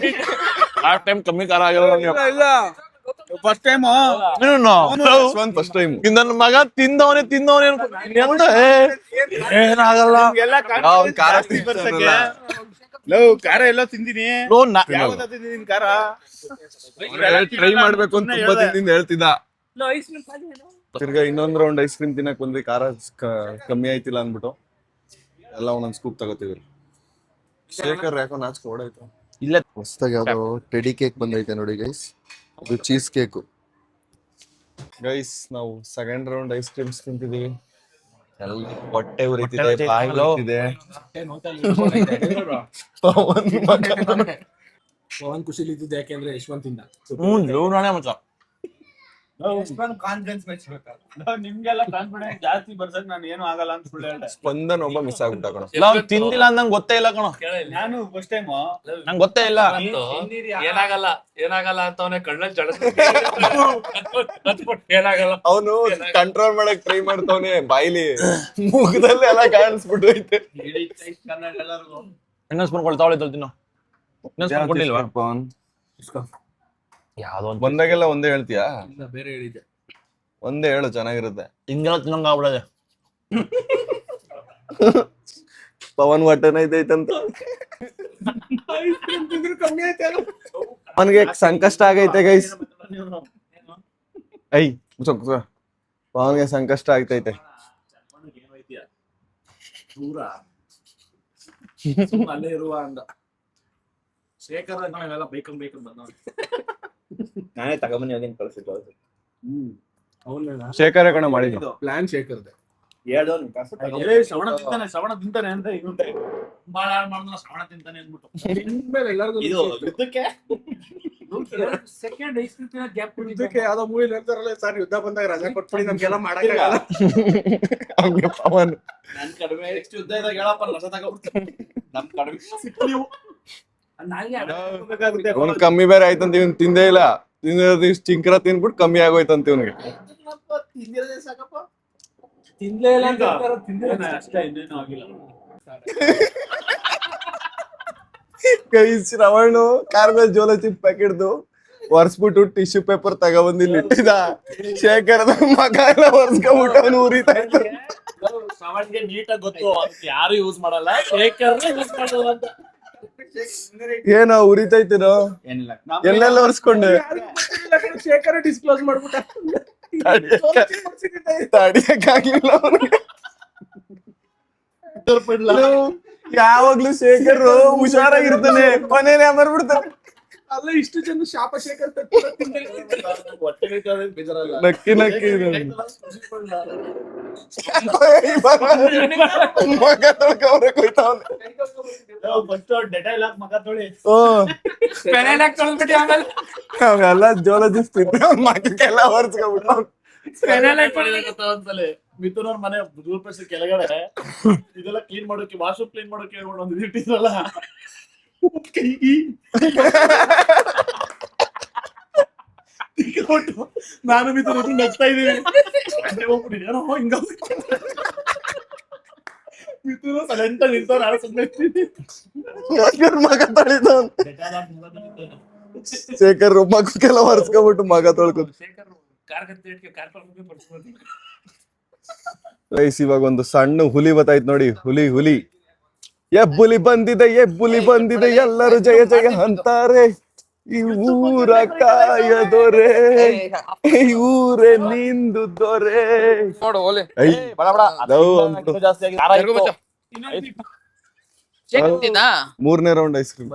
ಲಾಸ್ಟ್ ಟೈಮ್ ಕಮ್ಮಿ ಖಾರ ಆಗಿಲ್ಲ. ಇಲ್ಲ first time Yashwant first time. ನನ್ನ ಮಗ ತಿಂದವನೇ ಏನಾಗಲ್ಲ. ಅವ್ನ್ ಖಾರ ಬರ್ಸಕ್ಕೆ ಲವ್ ಖಾರ ಎಲ್ಲ ತಿಂದಿನಿ. ಯಾವ್ದು ತಿಂದಿದ್ದೀನಿ ಖಾರ. ಟ್ರೈ ಮಾಡ್ಬೇಕು ಅಂತ ತುಂಬಾ ದಿನದಿಂದ ಹೇಳ್ತಿದ್ದ. ತಿರ್ಗಾ ಇನ್ನೊಂದ್ ರೌಂಡ್ ಐಸ್ ಕ್ರೀಮ್ ತಿನ್ನಕ್ ಬಂದ್ವಿ, ಖಾರ ಕಮ್ಮಿ ಆಯ್ತಿಲ್ಲ ಅನ್ಬಿಟ್ಟು ಎಲ್ಲ ಒಂದೊಂದ್ ಸ್ಕೂಪ್ ತಗೋತಿದ್ರು. ಶೇಖರ್ ಯಾಕೋ ನಾಚ್ಕ ಓಡಾಯ್ತು. ಇಲ್ಲ ಹೊಸದಾಗಿ ಯಾವ್ದೋ ಟೆಡಿ ಕೇಕ್ ಬಂದೈತೆ ನೋಡಿ ಗೈಸ್, ಅದು ಚೀಸ್ ಕೇಕು. ಗೈಸ್ ನಾವು ಸೆಕೆಂಡ್ ರೌಂಡ್ ಐಸ್ ಕ್ರೀಮ್ಸ್ ತಿಂತಿದೀವಿ. ಎಲ್ಲ ಹೊಟ್ಟೆ ಉರಿತಿದೆ, ಬಾಯಿ ಉರಿತಿದೆ. ಪವನ್ ಖುಷಿಲಿ ಇದ್ದಿದ್ದು ಯಾಕೆಂದ್ರೆ ಯಶವಂತಿಂದ. ನಾನೇ ಮಚ್ಚ. ನಿಮ್ಗೆಲ್ಲ ಕಾನ್ಫಿಡೆನ್ಸ್ ಜಾಸ್ತಿ ಬರ್ಸಕ್ ನಾನು ಏನು ಆಗಲ್ಲ ಅಂತ ಸುಳ್ಳು ಹೇಳ್ದೆ. ಸ್ಪಂದನ್ ಒಬ್ಬ ಮಿಸ್ ಆಗ್ಬಿಟ್ಟ ಕಣ. ಅವ್ನು ತಿಂದಿಲ್ಲ ಅಂತ ನಂಗೆ ಗೊತ್ತೇ ಇಲ್ಲ ಕಣ. ನಾನು ಫಸ್ಟ್ ಟೈಮ್ ನಂಗೆ ಗೊತ್ತೇ ಇಲ್ಲ. ಏನಾಗಲ್ಲ ಏನಾಗಲ್ಲ ಅಂತ ಅವನೇ ಕಣ್ಣಲ್ಲಿ ಏನಾಗಲ್ಲ. ಅವನು ಕಂಟ್ರೋಲ್ ಮಾಡಕ್ ಟ್ರೈ ಮಾಡ್ತಾವನೆ, ಬಾಯಿಲಿ ಮುಖದಲ್ಲಿ ಎಲ್ಲ ಕಾಣಿಸ್ಬಿಟ್ಟೈತೆ. ಇನ್ನೊಂದು ಸ್ಪೂನ್ ಕೊಳ್ತಾವಳೆ ತಿನ್ನೋ. ಇನ್ನೊಂದು ಸ್ಪೂನ್ ಕೊಟ್ಟಿಲ್ವಾ? ಯಾವ್ದೋ ಒಂದು ಬಂದಾಗೆಲ್ಲ ಒಂದೇ ಹೇಳ್ತೀಯಾ? ಬೇರೆ ಹೇಳಿದ್ದೆ. ಒಂದೇ ಹೇಳು, ಚೆನ್ನಾಗಿರುತ್ತೆ. ಹಿಂಗೆಲ್ಲ ತಿನ್ನಂಗ ಆಗ್ಬಿಡದೆ. ಪವನ್ ಹೊಟ್ಟೆನ ಐತೈತಂತ ಅವನ್ಗೆ ಸಂಕಷ್ಟ ಆಗೈತೆ ಗೈಸ್. ಐ ಪವನ್ಗೆ ಸಂಕಷ್ಟ ಆಗ್ತೈತೆ. ದೂರ ಅಲ್ಲೇ ಇರುವ ಅಂದ ಶೇಖರ್ ನಾವೆಲ್ಲ ಬೇಕಂದ್ ಬಂದವ. ನಾನೇ ತಗೊಂಬನ್ನಿ ಅದನ್ನ ಕಳ್ಸಿದ್ದು. ಅವನ ಶೇಖರ ಕಣ ಮಾಡಿದ್ದು ಪ್ಲಾನ್ ಶೇಖರ್ದೆ. ಶ್ರವಣ ತಿಂತಾನೆ ಅಂತ ಇನ್ನೊಂದು ಬಾಳ ಮಾಡ್ದ ಶ್ರವಣ ತಿಂತಾನೆ ಅಂದ್ಬಿಟ್ಟು ಎಲ್ಲರಿಗೂ ಸೆಕೆಂಡ್ ಐಸ್ ಕ್ರೀಮ್ ಗ್ಯಾಪ್ ಇದಕ್ಕೆ ಯಾವ್ದೋ ಮೂವಿ ಹೇಳ್ತಾರಲ್ಲ ಸರ್, ಯುದ್ಧ ಬಂದಾಗ ರಜಾ ಕೊಟ್ಬಿಡಿ ನಮ್ಗೆಲ್ಲ ಮಾಡಕ್ಕಾಗಲ್ಲ. ಪವನ್ ನನ್ ಕಡಿಮೆ ನೆಕ್ಸ್ಟ್ ಯುದ್ಧ ಇದ್ದಾಗ ಹೇಳಪ್ಪ ರಜಾ ತಗೋಬಿಡ್ತೀನಿ. ನಮ್ ಕಡಿಮೆ ಸಿಕ್ಲಿವು ಅವನ್ ಕಮ್ಮಿ ಬೇರೆ ಆಯ್ತಂತ ಇವ್ನ್ ತಿಂದೇ ಇಲ್ಲ. ತಿಂದಿರೋದು ಚಿಂಕ್ರ ತಿನ್ಬಿಟ್ಟು ಕಮ್ಮಿ ಆಗೋಯ್ತಂತ ಇವ್ನಿಗೆ. ಸಾಕಪ್ಪ ತಿನ್ಲೇ ಇಲ್ಲ ಅಂತ ಅಷ್ಟೇ, ಇನ್ನೇನು ಆಗಿಲ್ಲ. ಕೈ ಶ್ರವಣು ಕಾರ್ಮೇಲ್ ಜೋಲ ಚಿಪ್ ಪ್ಯಾಕೆಟ್ದು ಒರ್ಸ್ಬಿಟ್ಟು ಟಿಶ್ಯೂ ಪೇಪರ್ ತಗೊಬಂದು ಇಲ್ಲಿ ಇಟ್ಟಿದ. ಶೇಖರದ ಮಗ ಎಲ್ಲ ಒರ್ಸ್ಕೊಂಡ್ಬಿಟ್ಟು ಅವನು ಉರಿತಾ ಇದ್ದ. ಶ್ರವಣ್ಗೆ ನೀಟಾಗಿ ಗೊತ್ತು ಯಾರು ಯೂಸ್ ಮಾಡಲ್ಲ, ಶೇಖರ್ ಯೂಸ್ ಮಾಡಲ್ಲ ಅಂತ. ಏನೋ ಉರಿತೈತೇನೋ, ಏನಿಲ್ಲ ಎಲ್ಲೆಲ್ಲ ಒರ್ಸ್ಕೊಂಡೆ. ಶೇಖರ್ ಡಿಸ್ಕ್ಲೋಸ್ ಮಾಡ್ಬಿಟ್ಟ. ತಡಿಯಕ್ಕಾಗ್ಲಿಲ್ಲ ಅವನಿಗೆ. ಯಾವಾಗ್ಲೂ ಶೇಖರ್ ಹುಷಾರಾಗಿರ್ತಾನೆ, ಕೊನೆನೇ ಬರ್ಬಿಡ್ತಾನೆ. ಅಲ್ಲ ಇಷ್ಟು ಜನ ಶಾಪ ಶೇಖರ್ ನಕ್ಕಿ ನಕ್ಕಿ ಮಗ ತೊಳ್ಕೊಂಡ್ರೆ ಕೊಯ್ತಾವನೆ. ಡೆಟೈಲ್ ಹಾಕಿ ಮಗ ತೊಳಿ. ಅವೆಲ್ಲ ಜೋಲಜಿಸ್ಟ್ ಇದ್ರೆ ಅವ್ನ ಮಗಕ್ಕೆಲ್ಲ ಹೊರ್ಸ್ಕೊಂಡ್ಬಿಟ್ಟು ಒಂದ್ಸಲ ಮಿಥುನ್ ಅವ್ರ ಮನೆ ರೂಪೇಶ್ ಕೆಳಗಡೆ ಇದೆಲ್ಲ ಕ್ಲೀನ್ ಮಾಡೋಕೆ, ವಾಶ್ರೂಮ್ ಕ್ಲೀನ್ ಮಾಡೋಕೆ ಹೇಳ್ಕೊಂಡು ಒಂದು ಇಟ್ಟಿದ್ರಲ್ಲ ಕೈಗಿ ನಾನು ಮಿಥುನ್ ನಗ್ತಾ ಇದೀವಿ. ಹೋಗ್ಬಿಟ್ಟಿದ್ದೆ ಏನೋ ಹಿಂಗ ಮಿಥುನ್ ಸೈಲೆಂಟ್ ಆಗಿ ನಿಂತವ್ರು, ನಾನು ಸುಮ್ಮನೆ ಮಗ ತೊಳಿತಾವ. ಶೇಖರ್ ಮಗಕ್ಕೆಲ್ಲ ಹೊರ್ಸ್ಕೊಂಡ್ಬಿಟ್ಟು ಮಗ ತೊಳ್ಕೊಂಡು. ಶೇಖರ್ ಕಾರ್ಗತ್ತೆ ಕಾರ್ಪಲ್ ಗೈಸ್ ಇವಾಗ ಒಂದು ಸಣ್ಣ ಹುಲಿ ಬತ್ತಾಯ್ತು ನೋಡಿ, ಹುಲಿ ಎಬ್ಬುಲಿ ಬಂದಿದೆ ಎಲ್ಲರೂ ಜಯ ಜಯ ಅಂತಾರೆ. ಈ ಊರ ಕಾಯದೊರೆ, ಈ ಊರೇ ನಿಂದು ದೊರೆ. ಐ, ಲವ್ ಅಂತು. ಮೂರನೇ ರೌಂಡ್ ಐಸ್ ಕ್ರೀಮ್.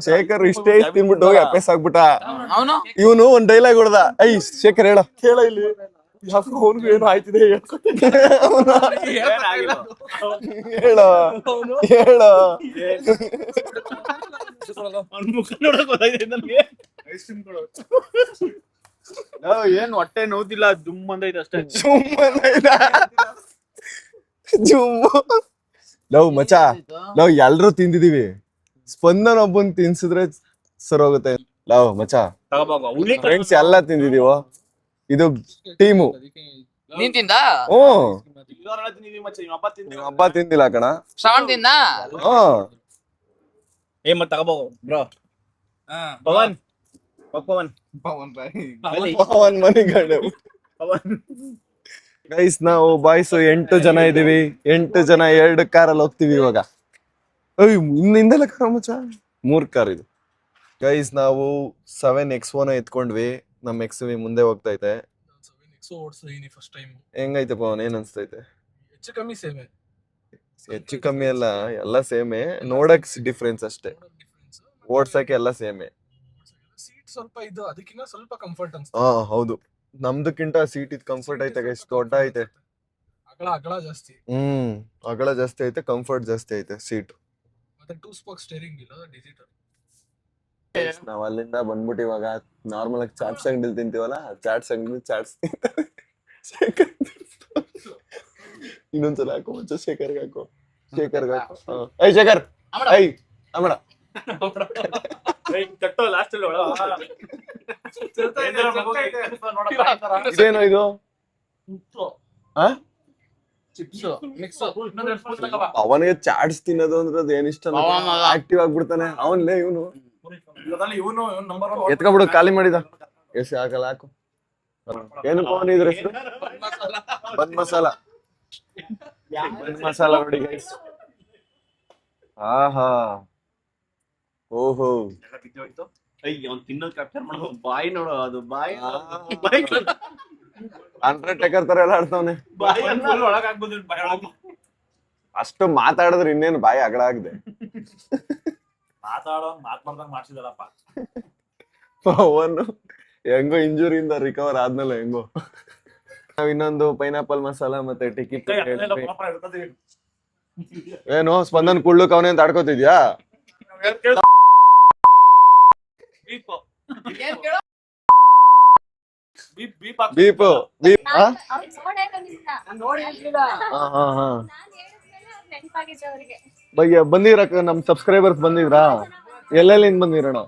ಶೇಖರ್ ಇಷ್ಟೇ ತಿನ್ಬಿಟ್ಟು ಹೋಗಿ ಅಪೇಸ್ ಆಗ್ಬಿಟ್ಟ. ಇವನು ಒಂದ್ ಡೈಲಾಗ್ ಹೊಡ್ದ. ಐ ಶೇಖರ್ ಹೇಳ ಇಲ್ಲಿ ಅವನಿಗೂ ಏನೋ ಆಯ್ತಿದೆ ಹೇಳೋ ಏನ್ ಹೊಟ್ಟೆ ನೋವುದಿಲ್ಲ, ಜುಮ್ ಅಂದೈತೆ ಅಷ್ಟೇ. ಲವ್ ಮಚಾ, ಲವ್ ಎಲ್ರು ತಿಂದಿದೀವಿ, ಸ್ಪಂದನ್ ಒಬ್ಬನ್ ತಿನ್ಸಿದ್ರೆ ಸರ್ ಹೋಗುತ್ತೆ. ಲವ್ ಮಚಾ ಫ್ರೆಂಡ್ಸ್ ಎಲ್ಲ ತಿಂದಿದೀವೋ, ಇದು ಟೀಮು. ನೀನ್ ತಿಂದ ಹಬ್ಬ ತಿಂದಿಲ್ಲ ಕಣ. ಶ್ರವಣ್ ತಿಂದ ಮತ್ ತಗೋಬೋಗು ಬ್ರೋ. ಪವನ್ ಪವನ್ ಮನಿಗಡೆ. ಗೈಸ್ ನಾವು ಬಾಯ್ಸ್ 8 ಜನ ಇದೀವಿ. 8 ಜನ 2 ಕಾರಲ್ಲಿ ಹೋಗ್ತಿವಿ ಇವಾಗ. ಹಿಂದೆಲ್ಲ ಕಾರ ಮಚ್ಚ 3 ಕಾರ್ ಇದು. ಗೈಸ್ ನಾವು 7X1 ಎತ್ಕೊಂಡ್ವಿ. ನಮ್ XV ಮುಂದೆ ಹೋಗ್ತೈತೆ. ಹೆಂಗೈತೆ ಪವನ್, ಏನ್ ಅನ್ಸ್ತೈತೆ? ಹೆಚ್ಚು ಕಮ್ಮಿ ಅಲ್ಲ, ಎಲ್ಲ ಸೇಮೆ. ನೋಡಕ್ ಡಿಫ್ರೆನ್ಸ್ ಅಷ್ಟೇ, ಓಡ್ಸಕ್ಕೆ ಎಲ್ಲ ಸೇಮೆ. ಹಾ ಹೌದು, ನಮ್ದಕ್ಕಿಂತ ಸೀಟ್ ಇದ್ ಕಂಫರ್ಟ್ ಐತೆ ಗೈಸ್, ದೊಡ್ಡ ಐತೆ. ಅಗಲ ಜಾಸ್ತಿ ಐತೆ, ಕಂಫರ್ಟ್ ಜಾಸ್ತಿ ಐತೆ ಸೀಟ್. ನಾವ್ ಅಲ್ಲಿಂದ ಬಂದ್ಬಿಟ್ಟು ಇವಾಗ ನಾರ್ಮಲ್ ಆಗಿ ಚಾಟ್ಸ್ ಅಂಗಡಿ ತಿಂತೀವಲ್ಲ, ಚಾಟ್ಸ್ ಅಂಗಡಿ ಚಾಟ್ಸ್ ಇನ್ನೊಂದ್ಸಲ ಹಾಕೋ ಮುಂಚೆ ಶೇಖರ್ಗೆ ಹಾಕೋ. ಐ ಶೇಖರ್, ಐ ಅಮ್ಮಡ ಇದೇನೋ ಇದು? ಅವನಿಗೆ ಚಾಟ್ಸ್ ತಿನ್ನೋದು ಅಂದ್ರೆ ಏನ್ ಇಷ್ಟ, ಆಕ್ಟಿವ್ ಆಗ್ಬಿಡ್ತಾನೆ ಅವನ್ಲೇ. ಇವನು ಎತ್ಕೊಂಡ್ಬಿಡು, ಖಾಲಿ ಮಾಡಿದ. ಎಷ್ಟು ಹಾಕಲ್ಲ, ಹಾಕು. ಏನು ಪವನ್ ಇದ್ರ ಹೆಸರು? ಬಂದ್ ಮಸಾಲ. ಬಂದ್ ಮಸಾಲ ನೋಡಿ ಗೈಸ್. ಆಹಾ, ಓಹೋ, ತಿನ್ನೋದ್ ಕ್ಯಾಪ್ಚರ್ ಮಾಡೋ ಬಾಯಿ ನೋಡು, ಅದು ಬಾಯಿ ಅಂಡರ್ಟೇಕರ್ ತರ ಎಲ್ಲ ಆಡ್ತಾವನೆ. ಅಷ್ಟು ಮಾತಾಡಿದ್ರೆ ಇನ್ನೇನು ಬಾಯಿ ಅಗಲ ಆಗಿದೆ. ಮಾಡ್ಸಿದಾರಪ್ಪ ಪವನ್ ಹೆಂಗೋ ಇಂಜುರಿಯಿಂದ ರಿಕವರ್ ಆದ್ಮೇಲೆ ಹೆಂಗೋ. ನಾವ್ ಇನ್ನೊಂದು ಪೈನಾಪಲ್ ಮಸಾಲ ಮತ್ತೆ ಟಿಕ್ಕಿ ಏನು ಸ್ಪಂದನ್ ಕುಳ್ಳುಕ್ ಅವನೇ ಅಂತ ಆಡ್ಕೋತಿದ್ಯಾ? ಬೀಪು ಬಗ್ಗೆ ಬಂದಿರಕ್ಕ ನಮ್ ಸಬ್ಸ್ಕ್ರೈಬರ್ಸ್ ಬಂದಿದ್ರಾ? ಎಲ್ಲೆಲ್ಲಿಂದ ಬಂದಿರೋಣ?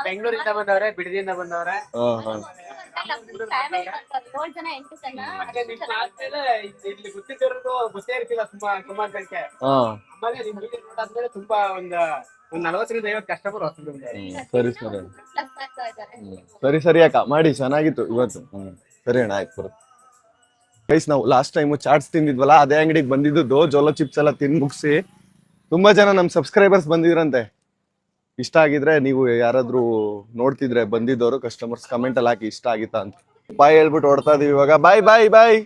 ಬೆಂಗಳೂರಿಂದ ಬಂದವ್ರೆ, ಬಿಡದಿಯಿಂದ ಬಂದವ್ರೆ. ಇಲ್ಲಿ ಗೊತ್ತಿರೋದು ಗೊತ್ತೇ ಇರ್ತಿಲ್ಲ ಸುಮಾರು ಸಂಖ್ಯೆ. ಆಮೇಲೆ ನಿಮ್ ನೋಡಾದ್ಮೇಲೆ ತುಂಬಾ ಒಂದ್ 40-50 ಕಸ್ಟಮರ್ ಸರಿ ಸರಿ ಸರಿ ಅಕ್ಕ ಮಾಡಿ, ಚೆನ್ನಾಗಿತ್ತು ಇವತ್ತು. ಸರಿ ಅಣ್ಣ, ಆಯ್ತು ಬರುತ್ತೆ. ಗೈಸ್ ನಾವು ಲಾಸ್ಟ್ ಟೈಮ್ ಚಾಟ್ಸ್ ತಿಂದಿದ್ವಲ್ಲ, ಅದೇ ಅಂಗಡಿಗೆ ಬಂದಿದ್ದು. ಜೋಲೋ ಚಿಪ್ಸ್ ಎಲ್ಲ ತಿಂದು ಮುಗಿಸಿ ತುಂಬಾ ಜನ ನಮ್ ಸಬ್ಸ್ಕ್ರೈಬರ್ಸ್ ಬಂದಿದ್ರಂತೆ. ಇಷ್ಟ ಆಗಿದ್ರೆ ನೀವು ಯಾರಾದ್ರೂ ನೋಡ್ತಿದ್ರೆ ಬಂದಿದ್ದವರು ಕಸ್ಟಮರ್ಸ್ ಕಮೆಂಟ್ ಅಲ್ಲಿ ಹಾಕಿ ಇಷ್ಟ ಆಗಿತ್ತಾ ಅಂತ. ಬಾಯ್ ಹೇಳ್ಬಿಟ್ಟು ಓಡ್ತಾ ಇದೀವಿ ಇವಾಗ. ಬಾಯ್ ಬಾಯ್ ಬಾಯ್.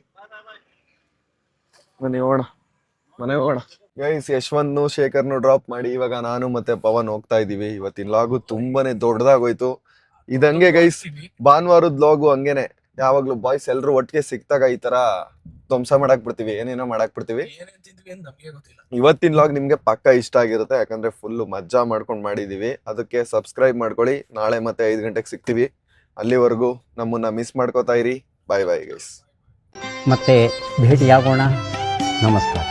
ಮನೆ ಹೋಗೋಣ ಗೈಸ್. ಯಶವಂತ್ ಶೇಖರ್ನು ಡ್ರಾಪ್ ಮಾಡಿ ಇವಾಗ ನಾನು ಮತ್ತೆ ಪವನ್ ಹೋಗ್ತಾ ಇದೀವಿ. ಇವತ್ತಿನ ಲಾಗು ತುಂಬಾನೇ ದೊಡ್ಡದಾಗೋಯ್ತು. ಇದಂಗೆ ಗೈಸ್, ಭಾನುವಾರದ ಲಾಗು ಹಂಗೇನೆ. ಯಾವಾಗ್ಲೂ ಬಾಯ್ಸ್ ಎಲ್ರು ಒಟ್ಟಿಗೆ ಸಿಕ್ತಾಗ ಈ ತರ ಧ್ವಂಸ ಮಾಡಕ್ ಬಿಡ್ತೀವಿ, ಏನೇನೋ ಮಾಡಕ್ ಬಿಡ್ತೀವಿ. ಇವತ್ತಿನ ಲಾಗ್ ನಿಮ್ಗೆ ಪಕ್ಕ ಇಷ್ಟ ಆಗಿರುತ್ತೆ, ಯಾಕಂದ್ರೆ ಫುಲ್ ಮಜ್ಜಾ ಮಾಡ್ಕೊಂಡ್ ಮಾಡಿದೀವಿ. ಅದಕ್ಕೆ ಸಬ್ಸ್ಕ್ರೈಬ್ ಮಾಡ್ಕೊಳ್ಳಿ. ನಾಳೆ ಮತ್ತೆ 5 ಗಂಟೆಗೆ ಸಿಗ್ತೀವಿ. ಅಲ್ಲಿವರೆಗೂ ನಮ್ಮನ್ನ ಮಿಸ್ ಮಾಡ್ಕೋತಾ ಇರಿ. ಬಾಯ್ ಬಾಯ್ ಗೈಸ್. ಮತ್ತೆ ಭೇಟಿಯಾಗೋಣ. ನಮಸ್ಕಾರ.